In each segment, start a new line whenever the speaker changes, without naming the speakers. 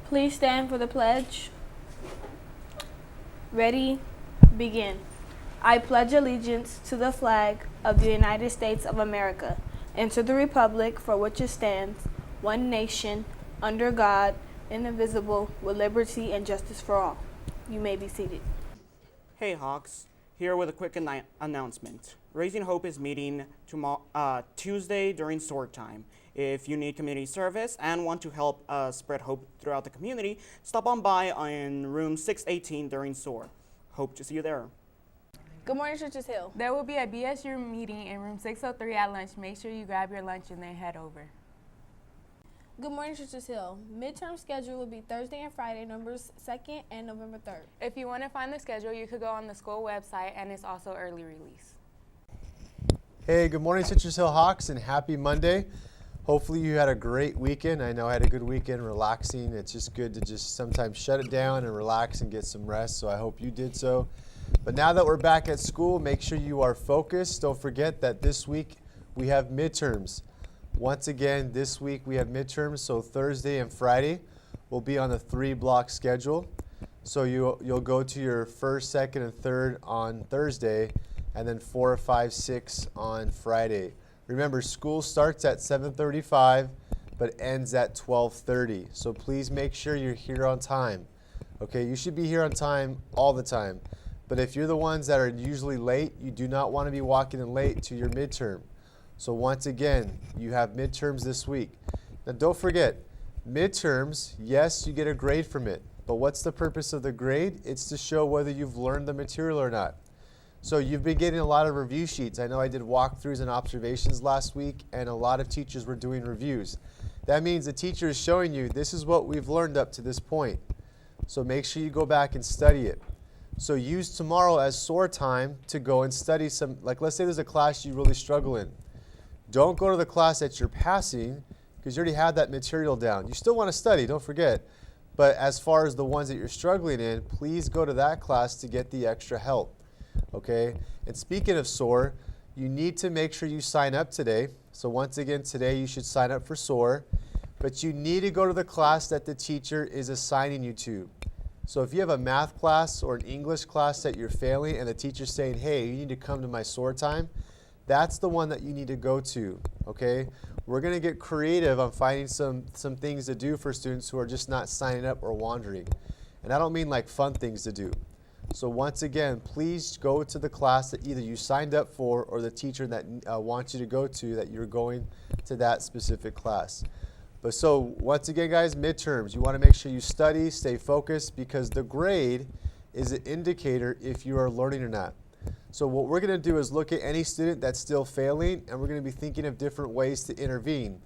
Please stand for the pledge. Ready, begin. I pledge allegiance to the flag of the United States of America and to the republic for which it stands, one nation, under God, indivisible, with liberty and justice for all. You may be seated.
Hey Hawks, here with a quick announcement. Raising Hope is meeting Tuesday during sword time. If you need community service and want to help spread hope throughout the community, stop on by in room 618 during SOAR. Hope to see you there.
Good morning, CHHS Hill.
There will be a BSU meeting in room 603 at lunch. Make sure you grab your lunch and then head over.
Good morning, CHHS Hill. Midterm schedule will be Thursday and Friday, November 2nd and November 3rd.
If you want to find the schedule, you could go on the school website, and it's also early release.
Hey, good morning, CHHS Hill Hawks, and happy Monday. Hopefully you had a great weekend. I know I had a good weekend, relaxing. It's just good to just sometimes shut it down and relax and get some rest, so I hope you did so. But now that we're back at school, make sure you are focused. Don't forget that this week we have midterms. Once again, this week we have midterms, so Thursday and Friday will be on a 3-block schedule. So you'll go to your first, second, and third on Thursday, and then 4, 5, 6 on Friday. Remember, school starts at 7:35, but ends at 12:30. So please make sure you're here on time. Okay, you should be here on time all the time. But if you're the ones that are usually late, you do not want to be walking in late to your midterm. So once again, you have midterms this week. Now don't forget, midterms, yes, you get a grade from it. But what's the purpose of the grade? It's to show whether you've learned the material or not. So you've been getting a lot of review sheets. I know I did walkthroughs and observations last week, and a lot of teachers were doing reviews. That means the teacher is showing you this is what we've learned up to this point. So make sure you go back and study it. So use tomorrow as SOAR time to go and study some, like let's say there's a class you really struggle in. Don't go to the class that you're passing because you already have that material down. You still want to study, don't forget. But as far as the ones that you're struggling in, please go to that class to get the extra help. Okay, and speaking of SOAR, you need to make sure you sign up today. So once again, today you should sign up for SOAR, but you need to go to the class that the teacher is assigning you to. So if you have a math class or an English class that you're failing and the teacher's saying, hey, you need to come to my SOAR time, that's the one that you need to go to, okay? We're gonna get creative on finding some things to do for students who are just not signing up or wandering. And I don't mean like fun things to do. So once again, please go to the class that either you signed up for or the teacher that wants you to go to, that you're going to that specific class. But so once again, guys, midterms, you want to make sure you study, stay focused, because the grade is an indicator if you are learning or not. So what we're going to do is look at any student that's still failing, and we're going to be thinking of different ways to intervene.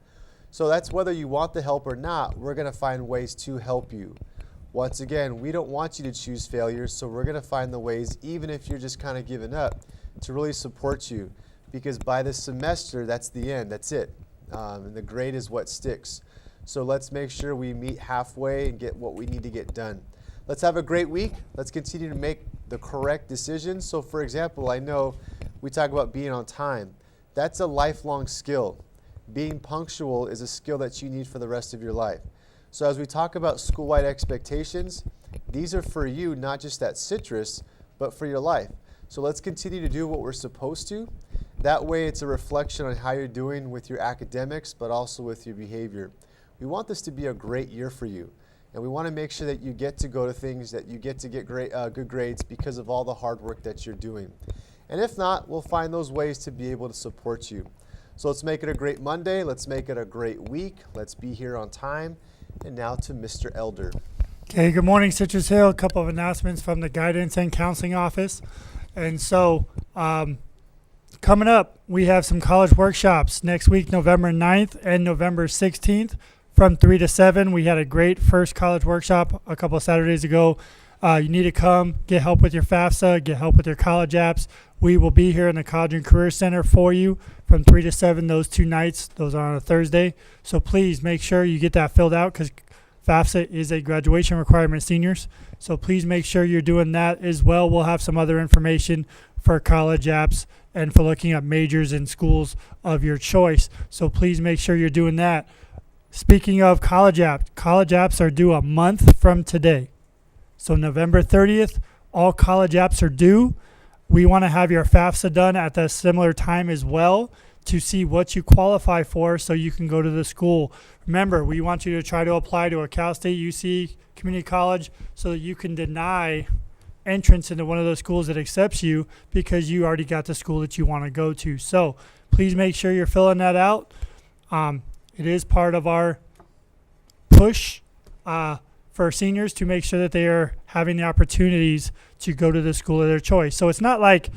So that's whether you want the help or not, we're going to find ways to help you. Once again, we don't want you to choose failure, so we're going to find the ways, even if you're just kind of giving up, to really support you. Because by the semester, that's the end, that's it. And the grade is what sticks. So let's make sure we meet halfway and get what we need to get done. Let's have a great week. Let's continue to make the correct decisions. So for example, I know we talk about being on time. That's a lifelong skill. Being punctual is a skill that you need for the rest of your life. So as we talk about school-wide expectations, these are for you, not just at Citrus, but for your life. So let's continue to do what we're supposed to. That way it's a reflection on how you're doing with your academics, but also with your behavior. We want this to be a great year for you. And we want to make sure that you get to go to things, that you get to get good grades because of all the hard work that you're doing. And if not, we'll find those ways to be able to support you. So let's make it a great Monday. Let's make it a great week. Let's be here on time. And now to Mr. Elder.
Okay, good morning, CHHS Hill. A couple of announcements from the Guidance and Counseling Office. And so coming up, we have some college workshops next week, November 9th and November 16th from 3 to 7. We had a great first college workshop a couple of Saturdays ago. You need to come, get help with your FAFSA, get help with your college apps. We will be here in the College and Career Center for you from 3 to 7 those 2 nights. Those are on a Thursday. So please make sure you get that filled out because FAFSA is a graduation requirement, seniors. So please make sure you're doing that as well. We'll have some other information for college apps and for looking at majors in schools of your choice. So please make sure you're doing that. Speaking of college apps are due a month from today. So November 30th, all college apps are due. We want to have your FAFSA done at the similar time as well to see what you qualify for so you can go to the school. Remember, we want you to try to apply to a Cal State, UC, community college so that you can deny entrance into one of those schools that accepts you because you already got the school that you want to go to. So please make sure you're filling that out. It is part of our push for seniors to make sure that they are having the opportunities to go to the school of their choice. So it's not like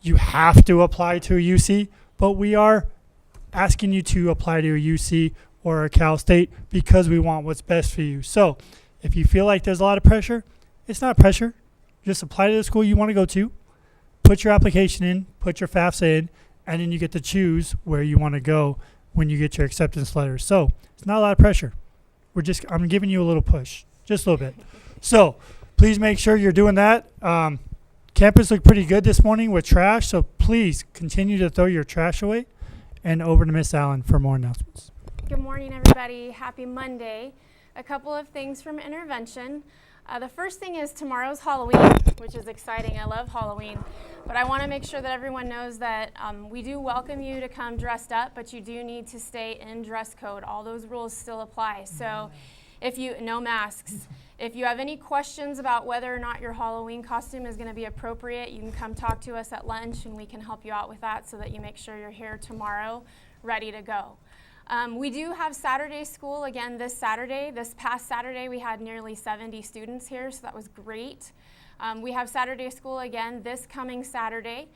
you have to apply to a UC, but we are asking you to apply to a UC or a Cal State because we want what's best for you. So if you feel like there's a lot of pressure, it's not pressure. Just apply to the school you want to go to, put your application in, put your FAFSA in, and then you get to choose where you want to go when you get your acceptance letter. So it's not a lot of pressure. I'm giving you a little push, just a little bit. So please make sure you're doing that. Campus looked pretty good this morning with trash, so please continue to throw your trash away. And over to Miss Allen for more announcements.
Good morning, everybody. Happy Monday. A couple of things from intervention. The first thing is tomorrow's Halloween, which is exciting. I love Halloween. But I want to make sure that everyone knows that we do welcome you to come dressed up, but you do need to stay in dress code. All those rules still apply. So no masks. If you have any questions about whether or not your Halloween costume is going to be appropriate, you can come talk to us at lunch and we can help you out with that so that you make sure you're here tomorrow ready to go. We do have Saturday school again this Saturday. This past Saturday we had nearly 70 students here, so that was great. We have Saturday school again this coming Saturday.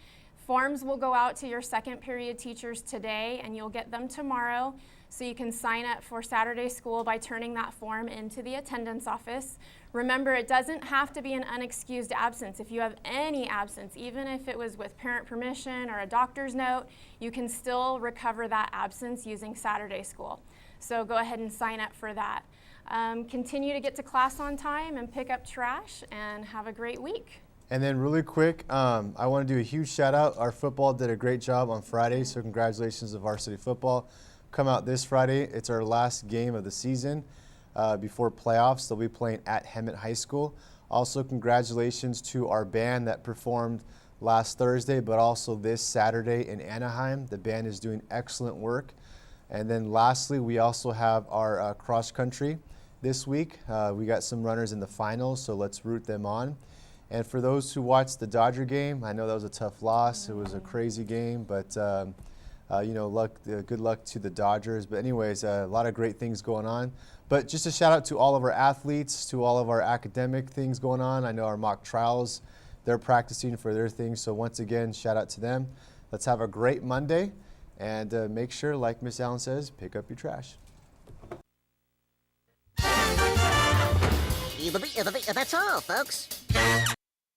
Forms will go out to your second period teachers today and you'll get them tomorrow. So you can sign up for Saturday school by turning that form into the attendance office. Remember, it doesn't have to be an unexcused absence. If you have any absence, even if it was with parent permission or a doctor's note, you can still recover that absence using Saturday school. So go ahead and sign up for that. Continue to get to class on time and pick up trash, and have a great week.
And then really quick, I want to do a huge shout out. Our football did a great job on Friday, so congratulations to varsity football. Come out this Friday. It's our last game of the season before playoffs. They'll be playing at Hemet High School. Also, congratulations to our band that performed last Thursday, but also this Saturday in Anaheim. The band is doing excellent work. And then lastly, we also have our cross country this week. We got some runners in the finals, so let's root them on. And for those who watched the Dodger game, I know that was a tough loss. It was a crazy game, but good luck to the Dodgers. But anyways, a lot of great things going on. But just a shout out to all of our athletes, to all of our academic things going on. I know our mock trials, they're practicing for their things. So once again, shout out to them. Let's have a great Monday. And make sure, like Miss Allen says, pick up your trash.
That's all, folks.